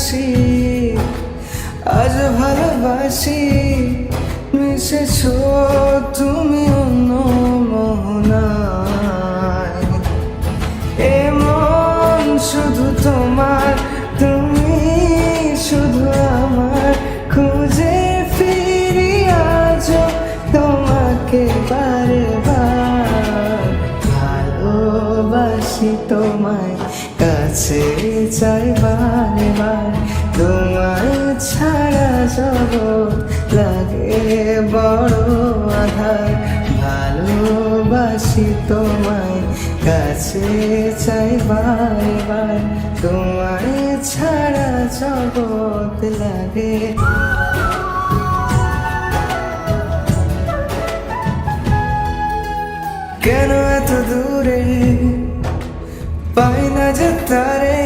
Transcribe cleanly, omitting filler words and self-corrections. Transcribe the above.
হাসি আজ ভালোবাসি। মিশেছো তুমি অন্য মোহনায়, এমন শুধু তোমার, তুমি শুধু আমার। খুঁজে ফিরি আজও তোমাকে বারে বার। ভালোবাসি তোমায়, কাছে চাই বারে বার। তোমায় ছাড়া জগৎ লাগে বড় আধার। ভালোবাসি তোমায়, কাছে চাই বারে বার। তোমায় ছাড়া জগৎ লাগে। কেন এত দূরে পাই না যে তারে,